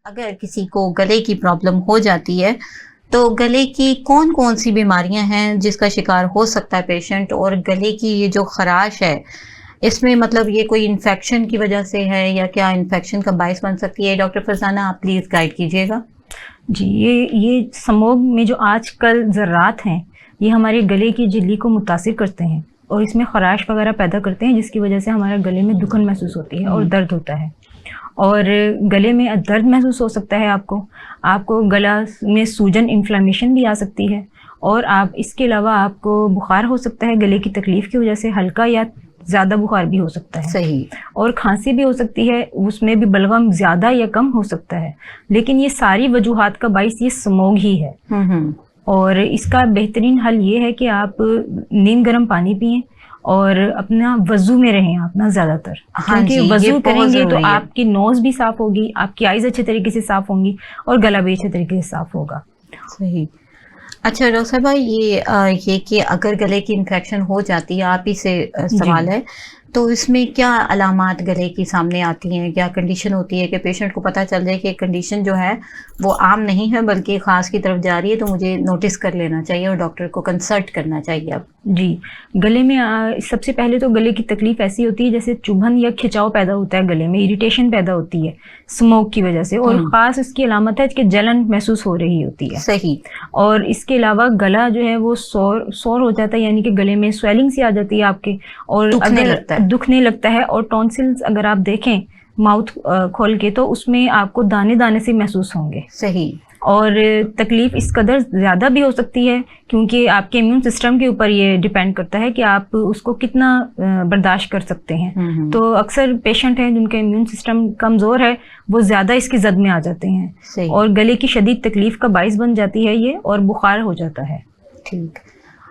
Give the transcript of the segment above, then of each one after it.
اگر کسی کو گلے کی پرابلم ہو جاتی ہے تو گلے کی کون کون سی بیماریاں ہیں جس کا شکار ہو سکتا ہے پیشنٹ، اور گلے کی یہ جو خراش ہے اس میں مطلب یہ کوئی انفیکشن کی وجہ سے ہے یا کیا انفیکشن کا باعث بن سکتی ہے؟ ڈاکٹر فرزانہ آپ پلیز گائیڈ کیجیے گا. جی، یہ سموگ میں جو آج کل ذرات ہیں یہ ہمارے گلے کی جھلی کو متاثر کرتے ہیں اور اس میں خراش وغیرہ پیدا کرتے ہیں، جس کی وجہ سے ہمارے گلے میں دکھن محسوس ہوتی ہے اور درد ہوتا ہے. اور گلے میں درد محسوس ہو سکتا ہے، آپ کو گلا میں سوجن انفلامیشن بھی آ سکتی ہے، اور اس کے علاوہ آپ کو بخار ہو سکتا ہے گلے کی تکلیف کی وجہ سے، ہلکا یا زیادہ بخار بھی ہو سکتا ہے. صحیح. اور کھانسی بھی ہو سکتی ہے، اس میں بھی بلغم زیادہ یا کم ہو سکتا ہے. لیکن یہ ساری وجوہات کا باعث یہ سموگ ہی ہے. اور اس کا بہترین حل یہ ہے کہ آپ نیم گرم پانی پئیں اور اپنا وضو میں رہیں آپ نا زیادہ تر، کیونکہ وضو کریں گے تو آپ کی نوز بھی صاف ہوگی، آپ کی آئیز اچھے طریقے سے صاف ہوں گی اور گلا بھی اچھے طریقے سے صاف ہوگا. صحیح. اچھا ڈاکٹر صاحبہ، یہ کہ اگر گلے کی انفیکشن ہو جاتی ہے، آپ ہی سے سوال ہے، تو اس میں کیا علامات گلے کی سامنے آتی ہیں؟ کیا کنڈیشن ہوتی ہے کہ پیشنٹ کو پتہ چل جائے کہ کنڈیشن جو ہے وہ عام نہیں ہے بلکہ خاص کی طرف جا رہی ہے، تو مجھے نوٹس کر لینا چاہیے اور ڈاکٹر کو کنسلٹ کرنا چاہیے؟ اب جی، گلے میں سب سے پہلے تو گلے کی تکلیف ایسی ہوتی ہے جیسے چبھن یا کھچاؤ پیدا ہوتا ہے، گلے میں اریٹیشن پیدا ہوتی ہے اسموک کی وجہ سے، اور خاص اس کی علامت ہے کہ جلن محسوس ہو رہی ہوتی ہے. صحیح. اور اس کے علاوہ گلا جو ہے وہ سور ہو جاتا ہے، یعنی کہ گلے میں سویلنگ سی آ جاتی ہے آپ کے، اور دکھنے لگتا ہے. اور ٹونسلز اگر آپ دیکھیں ماؤتھ کھول کے تو اس میں آپ کو دانے دانے سے محسوس ہوں گے. صحیح. اور تکلیف اس قدر زیادہ بھی ہو سکتی ہے کیونکہ آپ کے امیون سسٹم کے اوپر یہ ڈیپینڈ کرتا ہے کہ آپ اس کو کتنا برداشت کر سکتے ہیں. تو اکثر پیشنٹ ہیں جن کا امیون سسٹم کمزور ہے وہ زیادہ اس کی زد میں آ جاتے ہیں اور گلے کی شدید تکلیف کا باعث بن جاتی ہے یہ، اور بخار ہو جاتا ہے. ٹھیک.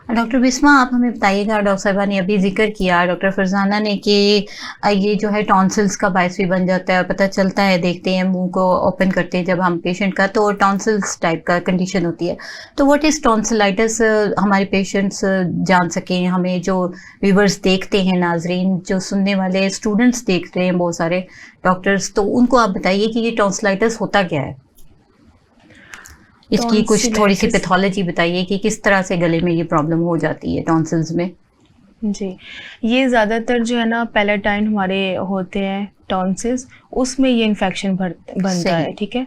ڈاکٹر بسمہ آپ ہمیں بتائیے گا، ڈاکٹر صاحبہ نے ابھی ذکر کیا ڈاکٹر فرزانہ نے کہ یہ جو ہے ٹونسلز کا باعث بھی بن جاتا ہے، پتہ چلتا ہے، دیکھتے ہیں منہ کو اوپن کرتے ہیں جب ہم پیشنٹ کا تو ٹونسلز ٹائپ کا کنڈیشن ہوتی ہے. تو واٹ از ٹونسلائٹس؟ ہمارے پیشنٹس جان سکیں، ہمیں جو ویورز دیکھتے ہیں، ناظرین جو سننے والے اسٹوڈنٹس دیکھ رہے ہیں بہت سارے ڈاکٹرز، تو ان کو آپ بتائیے کہ یہ ٹونسلائٹس ہوتا کیا ہے، اس کی کچھ تھوڑی سی پیتھولوجی بتائیے کہ کس طرح سے گلے میں یہ پرابلم ہو جاتی ہے ٹونسلز میں. جی، یہ زیادہ تر جو ہے نا پیلاٹائن ہمارے ہوتے ہیں ٹونسلز، اس میں یہ انفیکشن بنتا ہے. ٹھیک ہے،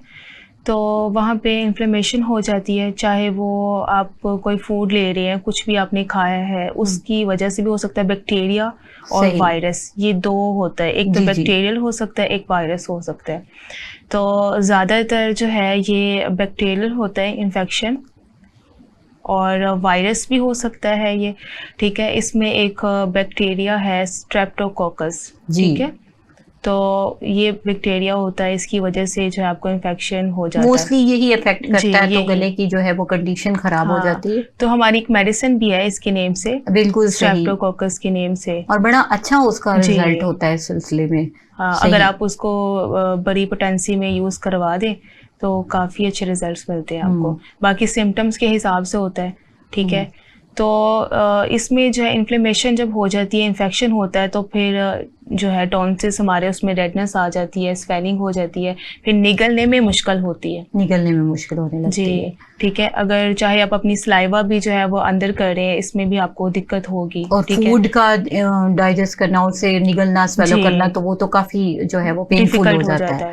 تو وہاں پہ انفلیمیشن ہو جاتی ہے، چاہے وہ آپ کوئی فوڈ لے رہے ہیں، کچھ بھی آپ نے کھایا ہے اس کی وجہ سے بھی ہو سکتا ہے. بیکٹیریا اور وائرس، یہ دو ہوتا ہے، ایک تو بیکٹیریل ہو سکتا ہے، ایک وائرس ہو سکتا ہے. تو زیادہ تر جو ہے یہ بیکٹیریل ہوتا ہے انفیکشن، اور وائرس بھی ہو سکتا ہے یہ. ٹھیک ہے، اس میں ایک بیکٹیریا ہے اسٹریپٹوکوکس. ٹھیک ہے، تو یہ بیکٹیریا ہوتا ہے، اس کی وجہ سے جو ہے آپ کو انفیکشن ہو جاتا ہے. موسٹلی یہی افیکٹ کرتا ہے، تو گلے کی جو ہے وہ کنڈیشن خراب ہو جاتی ہے. تو ہماری ایک میڈیسن بھی ہے اس کے نیم سے، بالکل اسٹریپٹوکوکس کے نیم سے، اور بڑا اچھا اس کا رزلٹ ہوتا ہے اس سلسلے میں. اگر آپ اس کو بڑی پوٹینسی میں یوز کروا دیں تو کافی اچھے ریزلٹس ملتے ہیں آپ کو. باقی سمٹمس کے حساب سے ہوتا ہے. ٹھیک ہے، تو اس میں جو ہے انفلیمیشن جب ہو جاتی ہے، انفیکشن ہوتا ہے، تو پھر جو ہے ٹونسلس ہمارے اس میں ریڈنس آ جاتی ہے، سویلنگ ہو جاتی ہے، پھر نگلنے میں مشکل ہوتی ہے، نگلنے میں مشکل ہونے لگتی ہے. جی ٹھیک ہے، اگر چاہے آپ اپنی سلائیوا بھی جو ہے وہ اندر کر رہے ہیں، اس میں بھی آپ کو دقت ہوگی. اور فوڈ کا ڈائجسٹ کرنا، اسے نگلنا، سویلو کرنا، تو وہ تو کافی جو ہے وہ پینفل ہو جاتا ہے.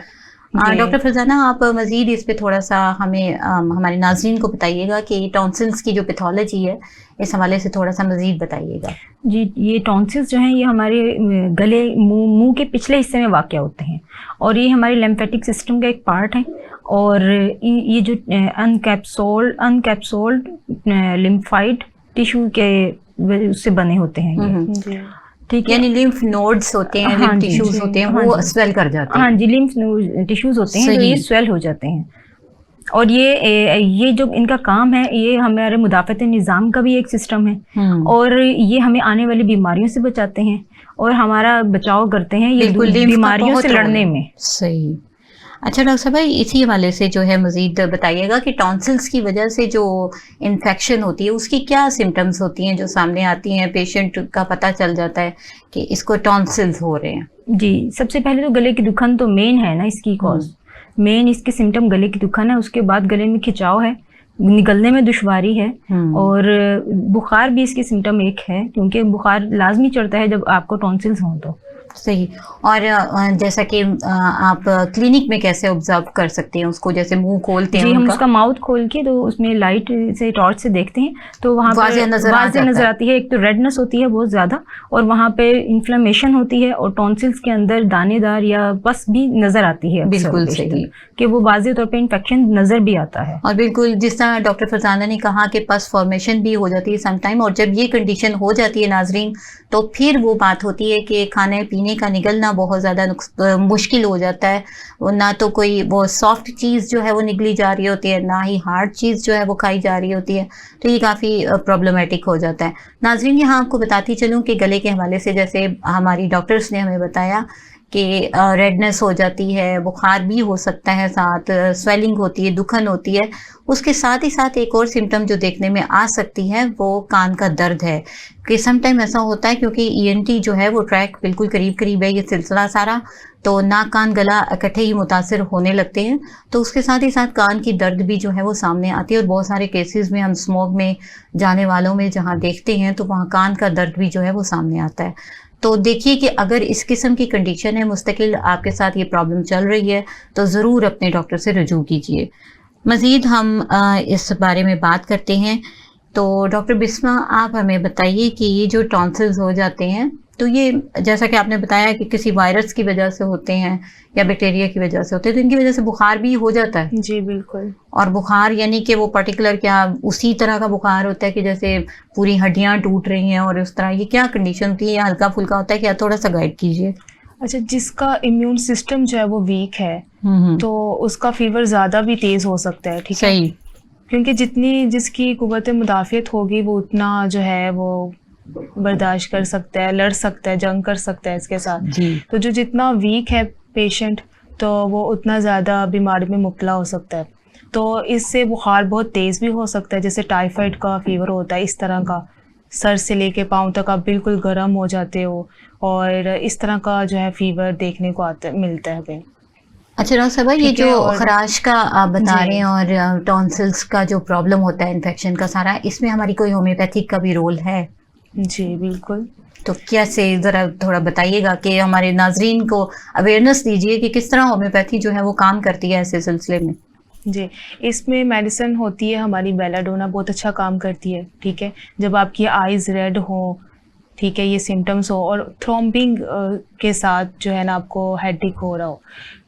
ڈاکٹر فرزانہ آپ مزید اس پہ تھوڑا سا ہمیں ہمارے ناظرین کو بتائیے گا کہ ٹونسلس کی جو پیتھولوجی ہے اس حوالے سے تھوڑا سا مزید بتائیے گا. جی، یہ ٹونسلس جو ہیں یہ ہمارے گلے منہ کے پچھلے حصے میں واقع ہوتے ہیں، اور یہ ہمارے لیمفیٹک سسٹم کا ایک پارٹ ہے، اور یہ جو انکیپسولڈ لمفائڈ ٹیشو کے اس سے بنے ہوتے ہیں یہ. ٹھیک ہے، یعنی لمف نوڈز ہوتے ہیں، لمف ٹیشوز ہوتے ہیں، وہ سویل کر جاتے ہیں. ہاں جی، لمف ٹیشوز ہوتے ہیں جو یہ سویل ہو جاتے ہیں. اور یہ جو ان کا کام ہے، یہ ہمارے مدافعت نظام کا بھی ایک سسٹم ہے، اور یہ ہمیں آنے والی بیماریوں سے بچاتے ہیں اور ہمارا بچاؤ کرتے ہیں یہ بیماریوں سے لڑنے میں. صحیح. اچھا ڈاکٹر صاحب، اسی حوالے سے جو ہے مزید بتائیے گا کہ ٹونسلس کی وجہ سے جو انفیکشن ہوتی ہے اس کی کیا سمٹمس ہوتی ہیں جو سامنے آتی ہیں، پیشنٹ کا پتہ چل جاتا ہے کہ اس کو ٹونسلس ہو رہے ہیں؟ جی، سب سے پہلے تو گلے کی دکھن تو مین ہے نا اس کی کاز. مین اس کے سمٹم گلے کی دکھن ہے, اس کے بعد گلے میں کھچاؤ ہے, نکلنے میں دشواری ہے, اور بخار بھی اس کی سمٹم ایک ہے, کیونکہ بخار لازمی چڑھتا ہے جب آپ کو ٹونسلز ہوں تو. صحیح. اور جیسا کہ آپ کلینک میں کیسے آبزرو کر سکتے ہیں اس کو, جیسے منہ کھولتے ہیں جی, ہم اس کا ماؤتھ کھول کے تو اس میں لائٹ سے ٹارچ سے دیکھتے ہیں تو وہاں واضح نظر آتی ہے. ایک تو ریڈنس ہوتی ہے بہت زیادہ, اور وہاں پہ انفلیمیشن ہوتی ہے, اور ٹونسلز کے اندر دانے دار یا پس بھی نظر آتی ہے. بالکل صحیح, کہ وہ واضح طور پہ انفیکشن نظر بھی آتا ہے. اور بالکل جس طرح ڈاکٹر فرزانہ نے کہا کہ پس فارمیشن بھی ہو جاتی ہے سم ٹائم, اور جب یہ کنڈیشن ہو جاتی ہے ناظرین تو پھر وہ بات ہوتی ہے کہ کھانے پینے کا نگلنا بہت زیادہ مشکل ہو جاتا ہے. نہ تو کوئی وہ سافٹ چیز جو ہے وہ نگلی جا رہی ہوتی ہے, نہ ہی ہارڈ چیز جو ہے وہ کھائی جا رہی ہوتی ہے, تو یہ کافی پرابلمیٹک ہو جاتا ہے. ناظرین, یہاں آپ کو بتاتی چلوں کہ گلے کے حوالے سے جیسے ہماری ڈاکٹرس نے ہمیں بتایا کہ ریڈنس ہو جاتی ہے, بخار بھی ہو سکتا ہے, ساتھ سویلنگ ہوتی ہے, دکھن ہوتی ہے. اس کے ساتھ ہی ساتھ ایک اور سمٹم جو دیکھنے میں آ سکتی ہے وہ کان کا درد ہے, کہ سم ٹائم ایسا ہوتا ہے کیونکہ ENT جو ہے وہ ٹریک بالکل قریب قریب ہے یہ سلسلہ سارا, تو ناک کان گلا اکٹھے ہی متاثر ہونے لگتے ہیں, تو اس کے ساتھ ہی ساتھ کان کی درد بھی جو ہے وہ سامنے آتی ہے. اور بہت سارے کیسز میں ہم اسموک میں جانے والوں میں جہاں دیکھتے ہیں تو وہاں کان کا درد بھی جو ہے وہ سامنے آتا ہے. تو دیکھیے کہ اگر اس قسم کی کنڈیشن ہے, مستقل آپ کے ساتھ یہ پرابلم چل رہی ہے, تو ضرور اپنے ڈاکٹر سے رجوع کیجیے. مزید ہم اس بارے میں بات کرتے ہیں. تو ڈاکٹر بسمہ, آپ ہمیں بتائیے کہ یہ جو ٹونسلز ہو جاتے ہیں تو یہ جیسا کہ آپ نے بتایا کہ کسی وائرس کی وجہ سے ہوتے ہیں یا بیکٹیریا کی وجہ سے ہوتے ہیں, تو ان کی وجہ سے بخار بھی ہو جاتا ہے. جی بالکل. اور بخار یعنی کہ وہ پرٹیکولر کیا اسی طرح کا بخار ہوتا ہے کہ جیسے پوری ہڈیاں ٹوٹ رہی ہیں اور اس طرح, یہ کیا کنڈیشن ہوتی ہے, یا ہلکا پھلکا ہوتا ہے, کیا تھوڑا سا گائیڈ کیجیے. اچھا, جس کا امیون سسٹم جو ہے وہ ویک ہے تو اس کا فیور زیادہ بھی تیز ہو سکتا ہے. ٹھیک ہے, صحیح, کیونکہ جتنی جس کی قوت مدافعت ہوگی وہ اتنا جو ہے وہ برداشت کر سکتا ہے, لڑ سکتا ہے, جنگ کر سکتا ہے اس کے ساتھ. جی. تو جو جتنا ویک ہے پیشنٹ تو وہ اتنا زیادہ بیماری میں مبتلا ہو سکتا ہے. تو اس سے بخار بہت تیز بھی ہو سکتا ہے, جیسے ٹائیفائڈ کا فیور ہوتا ہے اس طرح کا, سر سے لے کے پاؤں تک آپ بالکل گرم ہو جاتے ہو, اور اس طرح کا جو ہے فیور دیکھنے کو ملتا ہے ہمیں. اچھا ڈاکٹر صاحبہ, یہ جو خراش کا آپ بتا رہے ہیں اور ٹونسلز کا جو پرابلم ہوتا ہے انفیکشن کا سارا, اس میں ہماری کوئی ہومیوپیتھک کا بھی رول ہے؟ جی بالکل. تو کیسے, ذرا تھوڑا بتائیے گا کہ ہمارے ناظرین کو اویئرنیس دیجیے کہ کس طرح ہومیوپیتھی جو ہے وہ کام کرتی ہے ایسے سلسلے میں. جی, اس میں میڈیسن ہوتی ہے ہماری بیلاڈونا, بہت اچھا کام کرتی ہے. ٹھیک ہے, جب آپ کی آئیز ریڈ ہوں, ٹھیک ہے, یہ سمٹمس ہو, اور تھرومبنگ کے ساتھ جو ہے نا آپ کو ہیڈیک ہو رہا ہو,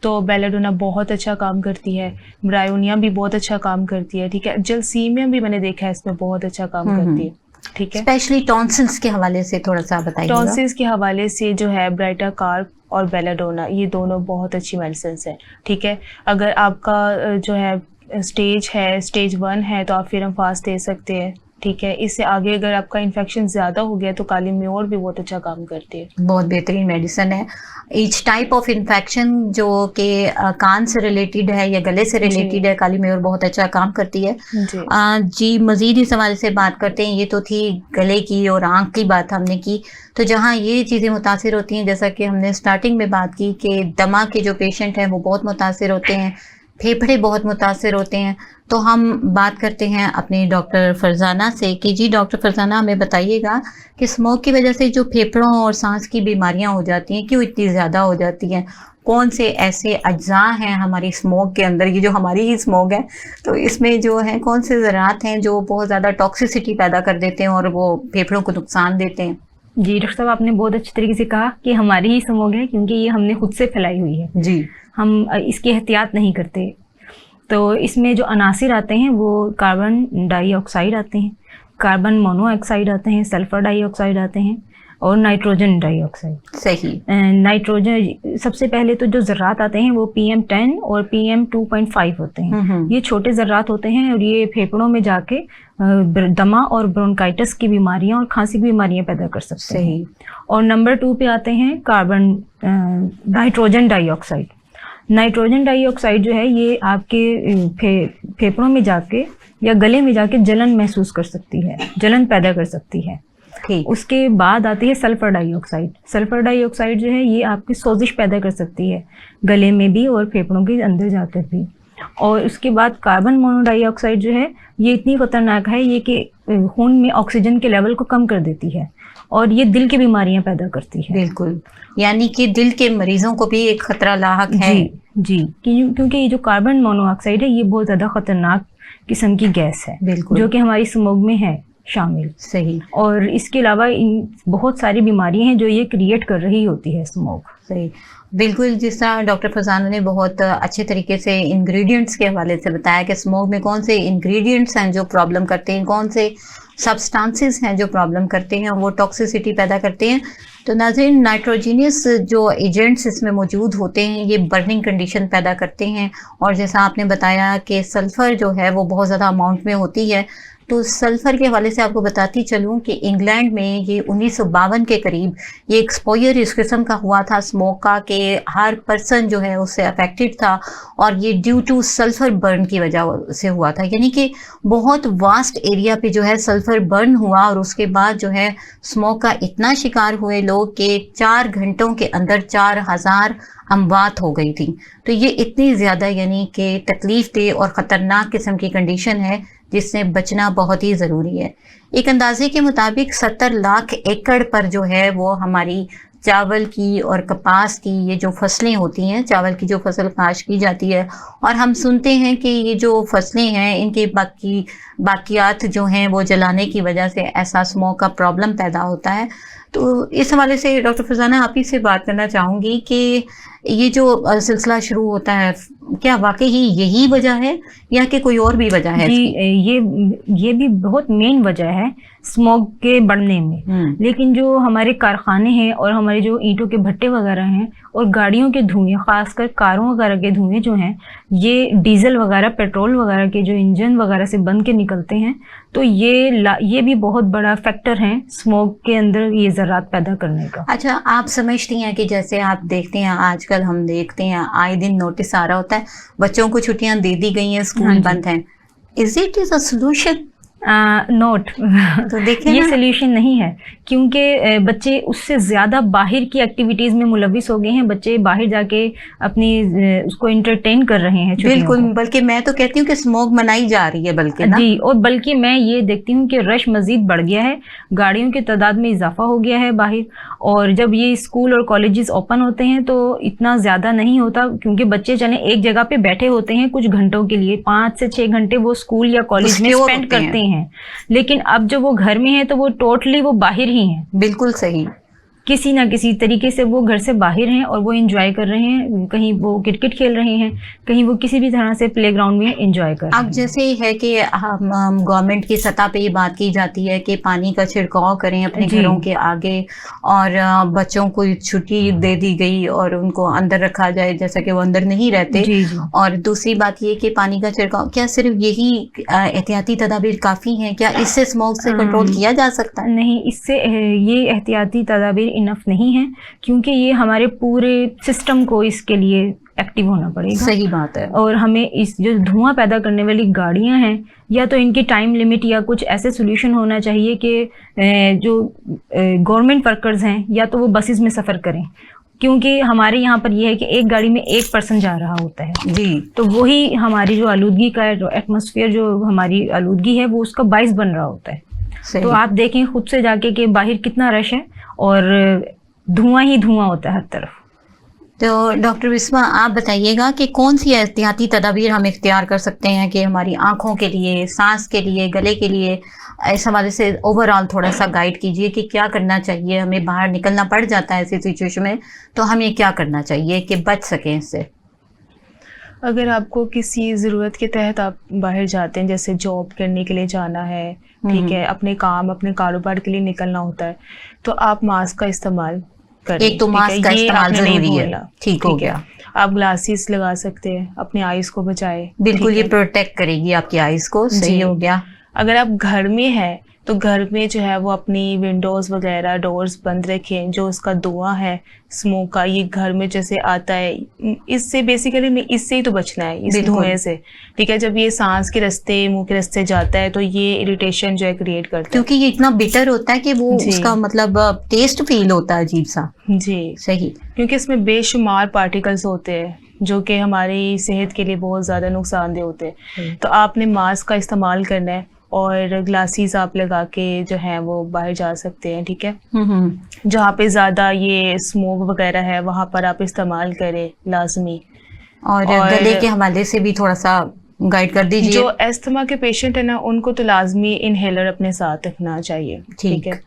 تو بیلاڈونا بہت اچھا کام کرتی ہے. برایونیا بھی بہت اچھا کام کرتی ہے. ٹھیک ہے, جلسیمیا بھی میں نے دیکھا ہے اس میں بہت اچھا کام کرتی ہے. ٹھیک ہے, اسپیشلی ٹونسلز کے حوالے سے تھوڑا سا بتائیے. ٹونسلز کے حوالے سے جو ہے برائٹا کارپ اور بیلاڈونا, یہ دونوں بہت اچھی میڈیسنس ہیں. ٹھیک ہے, اگر آپ کا جو ہے اسٹیج 1 ہے تو آپ فرم فاسٹ دے سکتے ہیں. ٹھیک ہے, اس سے آگے اگر آپ کا انفیکشن زیادہ ہو گیا تو کالی میور بھی بہت اچھا کام کرتی ہے. بہت بہترین میڈیسن ہے. ایچ ٹائپ آف انفیکشن جو کہ کان سے ریلیٹڈ ہے یا گلے سے ریلیٹڈ ہے, کالی میور بہت اچھا کام کرتی ہے. جی, مزید اس حوالے سے بات کرتے ہیں. یہ تو تھی گلے کی اور آنکھ کی بات ہم نے کی, تو جہاں یہ چیزیں متاثر ہوتی ہیں, جیسا کہ ہم نے اسٹارٹنگ میں بات کی کہ دمہ کے جو پیشنٹ ہیں وہ بہت متاثر ہوتے ہیں, پھیپھڑے بہت متاثر ہوتے ہیں. تو ہم بات کرتے ہیں اپنی ڈاکٹر فرزانہ سے کہ جی ڈاکٹر فرزانہ, ہمیں بتائیے گا کہ اسموک کی وجہ سے جو پھیپھڑوں اور سانس کی بیماریاں ہو جاتی ہیں کیوں اتنی زیادہ ہو جاتی ہیں, کون سے ایسے اجزاء ہیں ہماری اسموک کے اندر, یہ جو ہماری ہی اسموک ہے تو اس میں جو ہے کون سے ذرات ہیں جو بہت زیادہ ٹاکسیسٹی پیدا کر دیتے ہیں اور وہ پھیپھڑوں کو نقصان دیتے ہیں. جی ڈاکٹر صاحب, آپ نے بہت اچھی طریقے سے کہا کہ ہماری ہی اسموک ہے, کیونکہ یہ ہم نے خود سے پھیلائی ہوئی ہے. جی, ہم اس کی احتیاط نہیں کرتے. تو اس میں جو عناصر آتے ہیں وہ کاربن ڈائی آکسائڈ آتے ہیں, کاربن مونو آکسائڈ آتے ہیں, سلفر ڈائی آکسائڈ آتے ہیں, اور نائٹروجن ڈائی آکسائڈ. صحیح. نائٹروجن سب سے پہلے تو جو ذرات آتے ہیں وہ PM10 اور PM2.5 ہوتے ہیں. یہ چھوٹے ذرات ہوتے ہیں اور یہ پھیپھڑوں میں جا کے دمہ اور برونکائٹس کی بیماریاں اور کھانسی کی بیماریاں پیدا کر سکتے ہیں. اور نمبر 2 پہ آتے ہیں نائٹروجن ڈائی آکسائڈ. نائٹروجن ڈائی آکسائڈ جو ہے یہ آپ کے پھیپھڑوں میں جا کے یا گلے میں جا کے جلن محسوس کر سکتی ہے, جلن پیدا کر سکتی ہے. ٹھیک. اس کے بعد آتی ہے سلفر ڈائی آکسائڈ. سلفر ڈائی آکسائڈ جو ہے یہ آپ کی سوزش پیدا کر سکتی ہے گلے میں بھی اور پھیپھڑوں کے اندر جا کر بھی. اور اس کے بعد کاربن مونو ڈائی آکسائڈ جو ہے یہ اتنی خطرناک ہے یہ کہ خون میں آکسیجن کے لیول کو کم کر دیتی ہے اور یہ دل کی بیماریاں پیدا کرتی ہے. بالکل, یعنی کہ دل کے مریضوں کو بھی ایک خطرہ لاحق ہے. جی کیونکہ یہ جو کاربن مونو آکسائڈ ہے یہ بہت زیادہ خطرناک قسم کی گیس ہے. بالکل, جو کہ ہماری اسموگ میں ہے شامل. صحیح. اور اس کے علاوہ بہت ساری بیماریاں ہیں جو یہ کریٹ کر رہی ہوتی ہے اسموگ. صحیح, بالکل. جس طرح ڈاکٹر فرزانہ نے بہت اچھے طریقے سے انگریڈینٹس کے حوالے سے بتایا کہ اسموگ میں کون سے انگریڈینٹس ہیں جو پرابلم کرتے ہیں, کون سے سبسٹانسز ہیں جو پرابلم کرتے ہیں, وہ ٹاکسیسٹی پیدا کرتے ہیں. تو ناظرین, نائٹروجینس جو ایجنٹس اس میں موجود ہوتے ہیں یہ برننگ کنڈیشن پیدا کرتے ہیں, اور جیسا آپ نے بتایا کہ سلفر جو ہے وہ بہت زیادہ اماؤنٹ میں ہوتی ہے. تو سلفر کے حوالے سے آپ کو بتاتی چلوں کہ انگلینڈ میں یہ 1952 کے قریب یہ ایکسپوئر اس قسم کا ہوا تھا اسموک کا کہ ہر پرسن جو ہے اس سے افیکٹڈ تھا, اور یہ ڈیو ٹو سلفر برن کی وجہ سے ہوا تھا. یعنی کہ بہت واسٹ ایریا پہ جو ہے سلفر برن ہوا, اور اس کے بعد جو ہے اسموک کا اتنا شکار ہوئے لوگ کہ 4 گھنٹوں کے اندر 4000 اموات ہو گئی تھی. تو یہ اتنی زیادہ یعنی کہ تکلیف دہ اور خطرناک قسم کی کنڈیشن ہے جس سے بچنا بہت ہی ضروری ہے. ایک اندازے کے مطابق 70 لاکھ ایکڑ پر جو ہے وہ ہماری چاول کی اور کپاس کی یہ جو فصلیں ہوتی ہیں, چاول کی جو فصل کاشت کی جاتی ہے, اور ہم سنتے ہیں کہ یہ جو فصلیں ہیں ان کے باقیات جو ہیں وہ جلانے کی وجہ سے ایسا اسموک کا پرابلم پیدا ہوتا ہے. تو اس حوالے سے ڈاکٹر فرزانہ آپ ہی سے بات کرنا چاہوں گی کہ یہ جو سلسلہ شروع ہوتا ہے کیا واقعی یہی وجہ ہے یا کہ کوئی اور بھی وجہ ہے؟ جی, یہ بھی بہت مین وجہ ہے اسموگ کے بڑھنے میں. لیکن جو ہمارے کارخانے ہیں اور ہمارے جو اینٹوں کے بھٹے وغیرہ ہیں اور گاڑیوں کے دھوئیں, خاص کر کاروں وغیرہ کے دھوئیں جو ہیں یہ ڈیزل وغیرہ پیٹرول وغیرہ کے جو انجن وغیرہ سے بن کے نکلتے ہیں, تو یہ بھی بہت بڑا فیکٹر ہے اسموگ کے اندر یہ ذرات پیدا کرنے کا. اچھا, آپ سمجھتی ہیں کہ جیسے آپ دیکھتے ہیں آج کل ہم دیکھتے ہیں آئے دن نوٹس آ رہا ہوتا ہے بچوں کو چھٹیاں دے دی گئی ہیں, اسکول بند ہیں, is it is a solution? Not, تو دیکھیں یہ سولوشن نہیں ہے کیونکہ بچے اس سے زیادہ باہر کی ایکٹیویٹیز میں ملوث ہو گئے ہیں. بچے باہر جا کے اپنی اس کو انٹرٹین کر رہے ہیں. بالکل, بلکہ میں تو کہتی ہوں کہ اسموگ منائی جا رہی ہے بلکہ جی, اور بلکہ میں یہ دیکھتی ہوں کہ رش مزید بڑھ گیا ہے, گاڑیوں کی تعداد میں اضافہ ہو گیا ہے باہر, اور جب یہ اسکول اور کالجز اوپن ہوتے ہیں تو اتنا زیادہ نہیں ہوتا کیونکہ بچے چلیں ایک جگہ پہ بیٹھے ہوتے ہیں کچھ گھنٹوں کے لیے, 5 سے 6 گھنٹے وہ اسکول یا کالج میں اسپینڈ کرتے ہیں. لیکن اب جب وہ گھر میں ہیں تو وہ ٹوٹلی وہ باہر ہی ہیں. بالکل صحیح, کسی نہ کسی طریقے سے وہ گھر سے باہر ہیں اور وہ انجوائے کر رہے ہیں, کہیں وہ کرکٹ کھیل رہے ہیں, کہیں وہ کسی بھی طرح سے پلے گراؤنڈ میں انجوائے کر رہے ہیں. اب جیسے ہے کہ گورنمنٹ کی سطح پہ یہ بات کی جاتی ہے کہ پانی کا چھڑکاؤ کریں اپنے گھروں کے آگے, اور بچوں کو چھٹی دے دی گئی اور ان کو اندر رکھا جائے جیسا کہ وہ اندر نہیں رہتے. اور دوسری بات یہ کہ پانی کا چھڑکاؤ, کیا صرف یہی احتیاطی تدابیر کافی ہیں؟ کیا اس سے اسموگ سے کنٹرول کیا جا سکتا ہے؟ نہیں, اس سے یہ احتیاطی تدابیر انف نہیں ہے کیونکہ یہ ہمارے پورے سسٹم کو اس کے لیے ایکٹیو ہونا پڑے گا. صحیح بات ہے. اور ہمیں اس جو دھواں پیدا کرنے والی گاڑیاں ہیں یا تو ان کی ٹائم لمٹ یا کچھ ایسے سولوشن ہونا چاہیے کہ جو گورنمنٹ ورکرز ہیں یا تو وہ بسز میں سفر کریں, کیونکہ ہمارے یہاں پر یہ ہے کہ ایک گاڑی میں ایک پرسن جا رہا ہوتا ہے. جی, تو وہی ہماری جو آلودگی کا جو ایٹماسفیئر جو ہماری آلودگی ہے وہ اس کا باعث بن رہا ہوتا ہے. تو آپ دیکھیں خود سے جا کے کہ باہر کتنا رش ہے اور دھواں ہی دھواں ہوتا ہے ہر طرف. تو ڈاکٹر بسمہ آپ بتائیے گا کہ کون سی احتیاطی تدابیر ہم اختیار کر سکتے ہیں کہ ہماری آنکھوں کے لیے, سانس کے لیے, گلے کے لیے, اس حوالے سے اوور آل تھوڑا سا گائیڈ کیجیے کہ کیا کرنا چاہیے. ہمیں باہر نکلنا پڑ جاتا ہے ایسی سچویشن میں, تو ہمیں کیا کرنا چاہیے کہ بچ سکیں اس سے؟ اگر آپ کو کسی ضرورت کے تحت آپ باہر جاتے ہیں, جیسے جاب کرنے کے لیے جانا ہے, ٹھیک ہے, اپنے کام اپنے کاروبار کے لیے نکلنا ہوتا ہے, تو آپ ماسک کا استعمال کریں. ایک تو ماسک کا استعمال ضروری ہے. ٹھیک ہو گیا. آپ گلاسز لگا سکتے ہیں, اپنی آئیز کو بچائے. بالکل, یہ پروٹیکٹ کرے گی آپ کی آئیز کو. صحیح ہو گیا. اگر آپ گھر میں ہیں تو گھر میں جو ہے وہ اپنی ونڈوز وغیرہ ڈورز بند رکھیں. جو اس کا دھواں ہے اسموک کا، یہ گھر میں جیسے آتا ہے، اس سے بیسیکلی اس سے ہی تو بچنا ہے، اس دھوئیں سے. ٹھیک ہے، جب یہ سانس کے راستے منہ کے راستے جاتا ہے تو یہ اریٹیشن جو ہے کریٹ کرتا ہے، کیونکہ یہ اتنا بیٹر ہوتا ہے کہ وہ اس کا مطلب ٹیسٹ فیل ہوتا ہے عجیب سا. جی صحیح. کیونکہ اس میں بے شمار پارٹیکلز ہوتے ہیں جو کہ ہماری صحت کے لیے بہت زیادہ نقصان دہ ہوتے ہیں. تو آپ نے ماسک کا استعمال کرنا ہے اور گلاسیز آپ لگا کے جو ہیں وہ باہر جا سکتے ہیں. ٹھیک ہے، جہاں پہ زیادہ یہ اسموک وغیرہ ہے وہاں پر آپ استعمال کریں لازمی. اور گلے کے حوالے سے بھی تھوڑا سا گائیڈ کر دیجیے. جو استھما کے پیشنٹ ہیں نا، ان کو تو لازمی انہیلر اپنے ساتھ رکھنا چاہیے. ٹھیک ہے،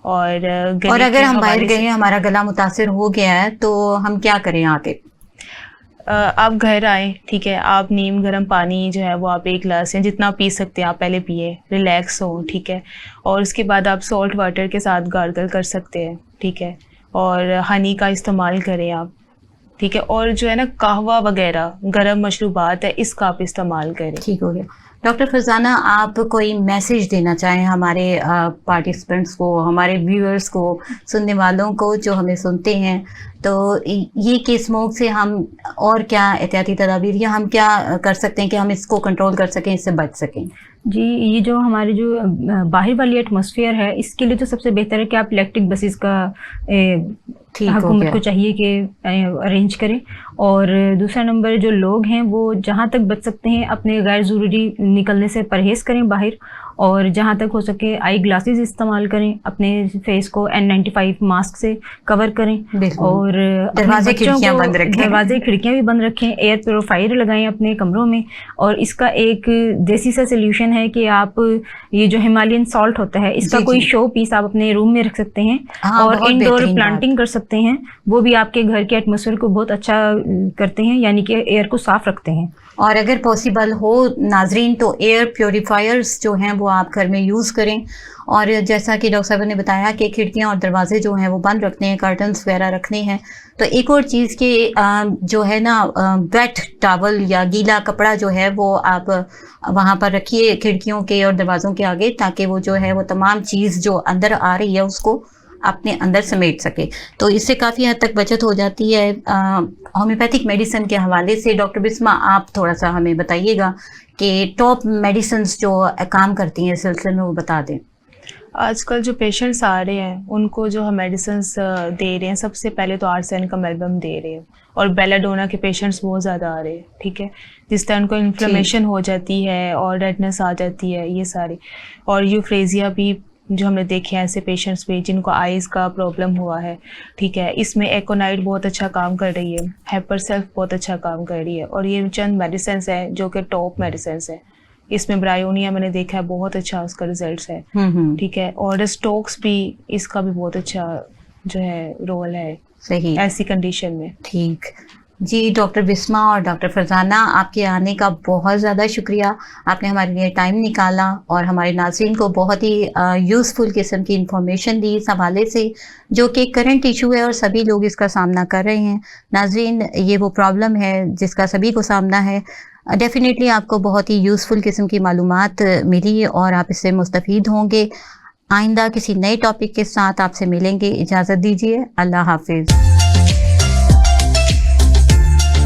اور اگر ہم باہر گئے ہمارا گلا متاثر ہو گیا ہے تو ہم کیا کریں آگے؟ آپ گھر آئیں. ٹھیک ہے، آپ نیم گرم پانی جو ہے وہ آپ 1 گلاس یا جتنا پی سکتے ہیں آپ پہلے پیے، ریلیکس ہو. ٹھیک ہے، اور اس کے بعد آپ سالٹ واٹر کے ساتھ گارگل کر سکتے ہیں. ٹھیک ہے، اور ہنی کا استعمال کریں آپ. ٹھیک ہے، اور جو ہے نا قہوہ وغیرہ گرم مشروبات ہے، اس کا آپ استعمال کریں. ٹھیک ہو گیا. ڈاکٹر فرزانہ، آپ کوئی میسیج دینا چاہیں ہمارے پارٹیسپینٹس کو، ہمارے ویورز کو، سننے والوں کو جو ہمیں سنتے ہیں، تو یہ کہ اسموک سے ہم اور کیا احتیاطی تدابیر یا ہم کیا کر سکتے ہیں کہ ہم اس کو کنٹرول کر سکیں، اس سے بچ سکیں؟ جی، یہ جو ہماری جو باہر والی ایٹماسفیئر ہے، اس کے لیے تو سب سے بہتر ہے کہ آپ الیکٹرک بسز کا حکومت کو چاہیے کہ ارینج کریں. اور دوسرا نمبر، جو لوگ ہیں وہ جہاں تک بچ سکتے ہیں اپنے غیر ضروری نکلنے سے پرہیز کریں باہر، اور جہاں تک ہو سکے آئی گلاسز استعمال کریں، اپنے فیس کو N95 ماسک سے کور کریں، اور دروازے کھڑکیاں بھی بند رکھیں. ایئر پیوریفائر لگائیں اپنے کمروں میں. اور اس کا ایک دیسی سا سلیوشن ہے کہ آپ یہ جو ہمالین سالٹ ہوتا ہے، اس کا کوئی شو پیس آپ اپنے روم میں رکھ سکتے ہیں، اور انڈور پلانٹنگ کر سکتے ہیں. وہ بھی آپ کے گھر کے ایٹماسفیئر کو بہت اچھا کرتے ہیں، یعنی کہ ایئر کو صاف رکھتے ہیں. اور اگر پاسبل ہو ناظرین تو ایئر پیوریفائرز جو ہیں وہ آپ گھر میں یوز کریں. اور جیسا کہ ڈاکٹر صاحب نے بتایا کہ کھڑکیاں اور دروازے جو ہیں وہ بند رکھنے ہیں، کرٹنس وغیرہ رکھنے ہیں. تو ایک اور چیز کہ جو ہے نا ویٹ ٹاول یا گیلا کپڑا جو ہے وہ آپ وہاں پر رکھیے کھڑکیوں کے اور دروازوں کے آگے، تاکہ وہ جو ہے وہ تمام چیز جو اندر آ رہی ہے اس کو اپنے اندر سمیٹ سکے. تو اس سے کافی حد تک بچت ہو جاتی ہے. ہومیوپیتھک میڈیسن کے حوالے سے ڈاکٹر بسما آپ تھوڑا سا ہمیں بتائیے گا کہ ٹاپ میڈیسنز جو کام کرتی ہیں اس سلسلے میں وہ بتا دیں. آج کل جو پیشنٹس آ رہے ہیں ان کو جو ہم میڈیسنس دے رہے ہیں، سب سے پہلے تو آرسین کا میلبم دے رہے ہیں. اور بیلا ڈونا کے پیشنٹس بہت زیادہ آ رہے ہیں. ٹھیک ہے، جس طرح ان کو انفلیمیشن ہو جاتی ہے اور ریڈنس آ جاتی ہے، یہ ساری. اور یوفریزیا بھی جو ہم نے دیکھے ہیں ایسے پیشنٹس پہ جن کو آئیز کا پرابلم ہوا ہے. ٹھیک ہے، اس میں ایکونائٹ بہت اچھا کام کر رہی ہے، ہیپر سیلف بہت اچھا کام کر رہی ہے. اور یہ چند میڈیسنس ہیں جو کہ ٹاپ میڈیسنس ہیں. اس میں برائیونیا میں نے دیکھا ہے بہت اچھا اس کا ریزلٹس ہے. ٹھیک ہے، اور ڈسٹوکس بھی، اس کا بھی بہت اچھا جو ہے رول ہے صحیح ایسی کنڈیشن میں. ٹھیک جی. ڈاکٹر بسما اور ڈاکٹر فرزانہ، آپ کے آنے کا بہت زیادہ شکریہ. آپ نے ہمارے لیے ٹائم نکالا اور ہمارے ناظرین کو بہت ہی یوزفل قسم کی انفارمیشن دی اس حوالے سے، جو کہ کرنٹ ایشو ہے اور سبھی لوگ اس کا سامنا کر رہے ہیں. ناظرین، یہ وہ پرابلم ہے جس کا سبھی کو سامنا ہے. ڈیفینیٹلی آپ کو بہت ہی یوزفل قسم کی معلومات ملی اور آپ اس سے مستفید ہوں گے. آئندہ کسی نئے ٹاپک کے ساتھ آپ سے ملیں گے. اجازت دیجیے. اللہ حافظ.